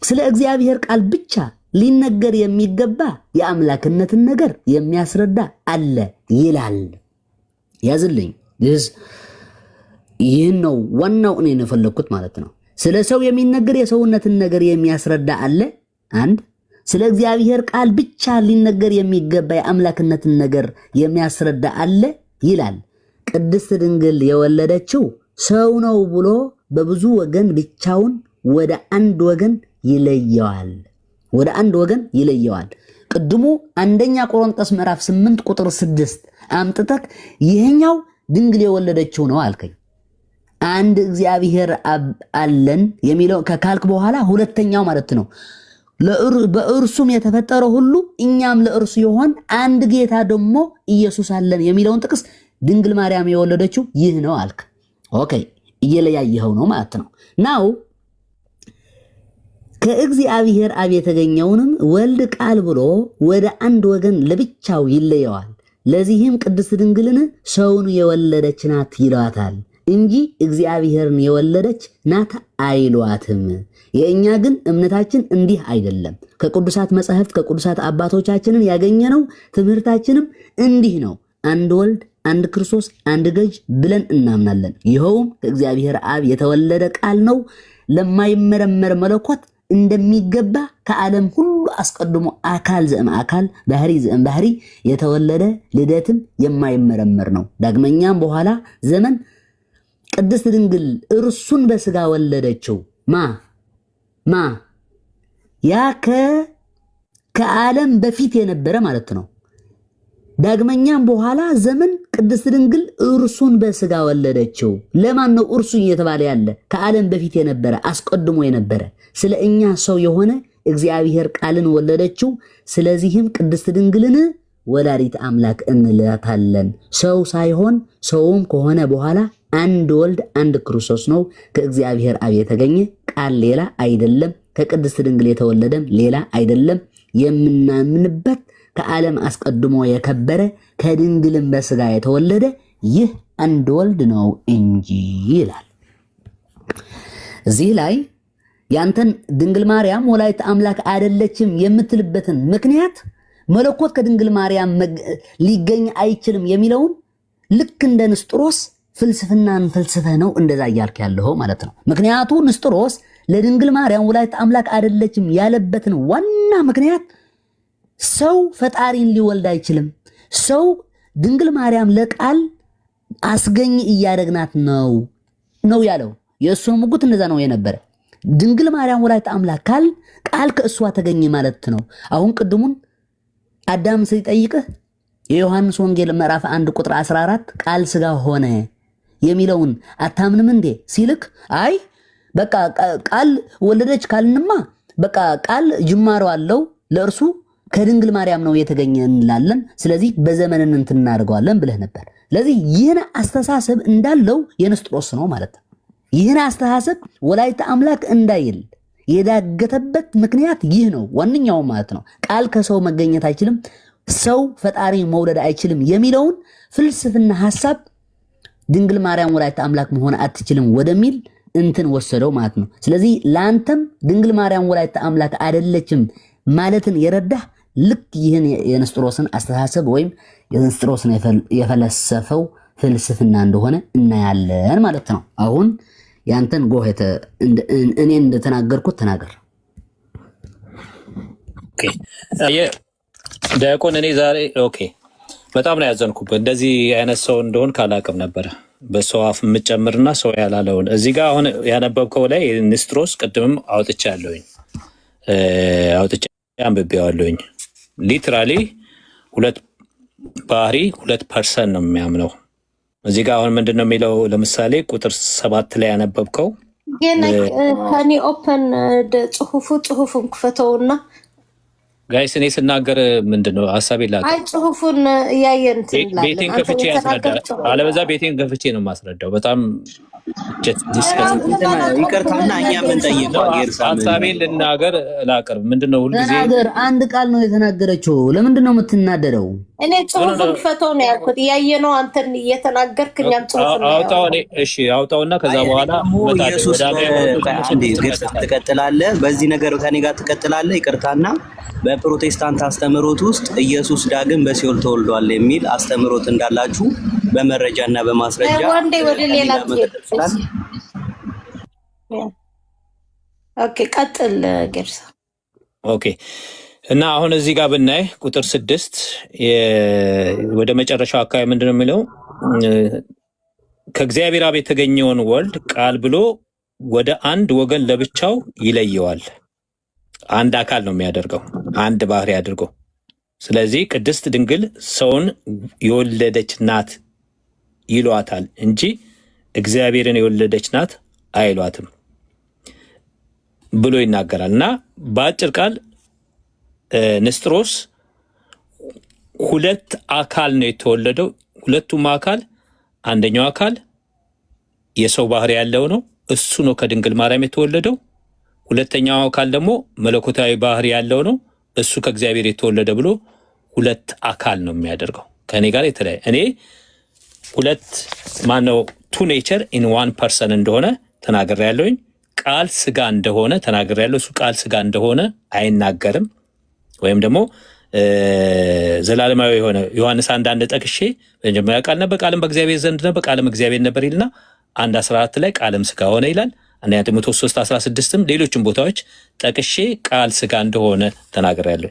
ስለ እግዚአብሔር ቃል ብቻ ሊነገር የሚገባ የአምላክነትን ነገር የሚያስረዳ አለ ይላል። ያዝልኝ። ይህን ነው ዋናው እኔ የፈለኩት ማለት ነው። ስለ ሰው የሚነገር የሰውነትን ነገር የሚያስረዳ አለ አንድ። ስለ እግዚአብሔር ቃል ብቻ ሊነገር የሚገባ የአምላክነትን ነገር የሚያስረዳ አለ ይላል። ቅድስት ድንግል የወለደችው ሰው ነው ብሎ በብዙ ወገን ብቻውን ወደ አንድ ወገን ይለየዋል። ወደ አንድ ወገን ይለየዋል። ቅድሙ አንደኛ ቆሮንቶስ ምዕራፍ 8 ቁጥር 6 አምጥተክ ይሄኛው ድንግል የወለደችው ነው አልከኝ። አንድ እግዚአብሔር አለን የሚለው ከካልክ በኋላ ሁለተኛው ማለት ነው በእርሱም የተፈጠረ ሁሉ እኛም ለእርሱ የሆን አንድ ጌታ ደግሞ ኢየሱስ አለን የሚለውን ጥቅስ ድንግል ማርያም የወለደችው ይህ ነው አልክ። ኦኬ እየለያየኸው ነው ማለት ነው። ናው ከእግዚአብሔር አብ የተገኘውንም ወልድ ቃል ብሎ ወደ አንድ ወገን ለብቻው ይለየዋል። ለዚህም ቅድስት ድንግልን ሰውን የወለደች ናት ይሏታል እንጂ እግዚአብሔርን የወለደች ናት አይሏትም። የእኛ ግን እምነታችን እንዲህ አይደለም። ከቅዱሳት መጻሕፍት ከቅዱሳት አባቶቻችንን ያገኘነው ትምህርታችንም እንዲህ ነው። አንድ ወልድ፣ አንድ ክርስቶስ፣ አንድ ገዥ ብለን እናምናለን። ይኸውም ከእግዚአብሔር አብ የተወለደ ቃል ነው። ለማይመረመር መለኮት እንደሚገባ ከዓለም ሁሉ አስቀድሞ አካል ዘእም አካል ባህሪ ዘእም ባህሪ የተወለደ ልደትም የማይመረመር ነው። ዳግመኛም በኋላ ዘመን ቅድስት ድንግል እርሱን በሥጋ ወለደችው። ማ ያ ከዓለም በፊት የነበረ ማለት ነው። ዳግመኛም በኋላ ዘመን ቅድስት ድንግል እርሱን በሥጋ ወለደችው። ለማን ነው እርሱ እየተባለ ያለ? ከዓለም በፊት የነበረ አስቀድሞ የነበረ ስለ እኛ ሰው የሆነ እግዚአብሔር ቃልን ወለደችው። ስለዚህም ቅድስት ድንግልን ወላዲት አምላክ እንላታለን። ሰው ሳይሆን ሰውም ከሆነ በኋላ አንድ ወልድ አንድ ክርስቶስ ነው። ከእግዚአብሔር አብ የተገኘ ቃል ሌላ አይደለም፣ ከቅድስት ድንግል የተወለደም ሌላ አይደለም። የምናምንበት ከዓለም አስቀድሞ የከበረ ከድንግልም በሥጋ የተወለደ ይህ አንድ ወልድ ነው እንጂ ይላል። እዚህ ላይ ያንተን ድንግል ማርያም ወላዲተ አምላክ አይደለችም የምትልበትን ምክንያት መለኮት ከድንግል ማርያም ሊገኝ አይችልም የሚለውን ልክ እንደ ንስጥሮስ ፍልስፍናን ፈልስፈህ ነው እንደዛ እያልክ ያለው ማለት ነው። ምክንያቱ ንስጥሮስ ለድንግል ማርያም ወላዲተ አምላክ አይደለችም ያለበትን ዋና ምክንያት ሰው ፈጣሪን ሊወልድ አይችልም፣ ሰው ድንግል ማርያም ለቃል አስገኝ እያደግናት ነው ያለው። የእሱን ሙጉት እንደዛ ነው የነበረ። ድንግል ማርያም ወላዲተ አምላክ ቃል ከእሷ ተገኘ ማለት ነው። አሁን ቅድሙን አዳም ሲጠይቅህ የዮሐንስ ወንጌል ምዕራፍ 1 ቁጥር 14 ቃል ሥጋ ሆነ የሚለውን አታምንም እንዴ ሲልክ፣ አይ በቃ ቃል ወለደች ካልንማ በቃ ቃል ጅማሮ አለው ለእርሱ ከድንግል ማርያም ነው የተገኘ እንላለን። ስለዚህ በዘመንን እንትን እናደርገዋለን ብለህ ነበር። ስለዚህ ይህን አስተሳሰብ እንዳለው የንስጥሮስ ነው ማለት ነው። ይህን አስተሳሰብ ወላዲተ አምላክ እንዳይል የዳገተበት ምክንያት ይህ ነው ዋነኛው ማለት ነው። ቃል ከሰው መገኘት አይችልም፣ ሰው ፈጣሪ መውለድ አይችልም የሚለውን ፍልስፍና ሐሳብ ድንግል ማርያም ወላዲተ አምላክ መሆን አትችልም ወደሚል እንትን ወሰደው ማለት ነው። ስለዚህ ለአንተም ድንግል ማርያም ወላዲተ አምላክ አይደለችም ማለትን የረዳህ ልክ ይህን የንስጥሮስን አስተሳሰብ ወይም የንስጥሮስን የፈለሰፈው ፍልስፍና እንደሆነ እናያለን ማለት ነው። አሁን ያንተን ጎሄተ እኔ እንደተናገርኩት ተናገር። ኦኬ ዲያቆን እኔ ዛሬ ኦኬ በጣም ነው ያዘንኩበት። እንደዚህ አይነት ሰው እንደሆን ካላቅም ነበረ። በሰው አፍ የምጨምርና ሰው ያላለውን እዚህ ጋር አሁን ያነበብከው ላይ ንስጥሮስ ቅድምም አውጥቼ አንብቤዋለሁኝ። ሊትራሊ ሁለት ባህሪ 2% ነው የሚያምነው። እዚህ ጋር አሁን ምንድን ነው የሚለው? ለምሳሌ ቁጥር 7 ላይ ያነበብከው ግን ከኔ ኦፕን ጽሁፉን ክፈተውና ጋይስ እኔ ስናገር ምንድነው ሀሳቤ ላቀ አይ ጽሁፉን ያየን ትላለ ቤቴን ከፍቼ ያስረዳል። አለበዛ ቤቴን ከፍቼ ነው የማስረዳው። በጣም ይቅርታና እኛ ምን ጠይቀው ሀሳቤን ልናገር ላቀርብ። ምንድነው ሁልጊዜ ተናገር። አንድ ቃል ነው የተናገረችው። ለምንድነው የምትናደደው? እኔ ጽሁፉን ክፈተው ነው ያልኩት። ያየነው አንተን እየተናገርክ እኛም ጽሁፉን አውጣው። እሺ አውጣውና ከዛ በኋላ ኢየሱስ ግልጽ ትቀጥላለህ። በዚህ ነገር ከኔ ጋር ትቀጥላለህ። ይቅርታና በፕሮቴስታንት አስተምህሮት ውስጥ ኢየሱስ ዳግም በሲኦል ተወልዷል የሚል አስተምህሮት እንዳላችሁ በመረጃና በማስረጃ ወንዴ ወደ ሌላ ኦኬ ቀጥል ጌርሳ። ኦኬ እና አሁን እዚህ ጋር ብናይ ቁጥር 6 ወደ መጨረሻው አካባቢ ምንድነው የሚለው? ከእግዚአብሔር አብ የተገኘውን ወልድ ቃል ብሎ ወደ አንድ ወገን ለብቻው ይለየዋል። አንድ አካል ነው የሚያደርገው፣ አንድ ባህሪ አድርገው። ስለዚህ ቅድስት ድንግል ሰውን የወለደች ናት ይሏታል እንጂ እግዚአብሔርን የወለደች ናት አይሏትም ብሎ ይናገራል። እና በአጭር ቃል ንስጥሮስ ሁለት አካል ነው የተወለደው። ሁለቱም አካል አንደኛው አካል የሰው ባህሪ ያለው ነው፣ እሱ ነው ከድንግል ማርያም የተወለደው። ሁለተኛው አካል ደግሞ መለኮታዊ ባህሪ ያለው ነው፣ እሱ ከእግዚአብሔር የተወለደ ብሎ ሁለት አካል ነው የሚያደርገው። ከኔ ጋር የተለያየ እኔ ሁለት ማነው ቱ ኔቸር ኢን ዋን ፐርሰን እንደሆነ ተናግሬያለሁኝ። ቃል ስጋ እንደሆነ ተናግሬያለሁ። እሱ ቃል ስጋ እንደሆነ አይናገርም። ወይም ደግሞ ዘላለማዊ የሆነ ዮሐንስ 1:1 ጠቅሼ መጀመሪያ ቃል ነበር፣ ቃልም በእግዚአብሔር ዘንድ ነበር፣ ቃልም እግዚአብሔር ነበር ይልና 1:14 ላይ ቃልም ስጋ ሆነ ይላል። አንደኛ ጢሞቴዎስ 3:16ም ሌሎችም ቦታዎች ጠቅሼ ቃል ስጋ እንደሆነ ተናግሬያለሁ።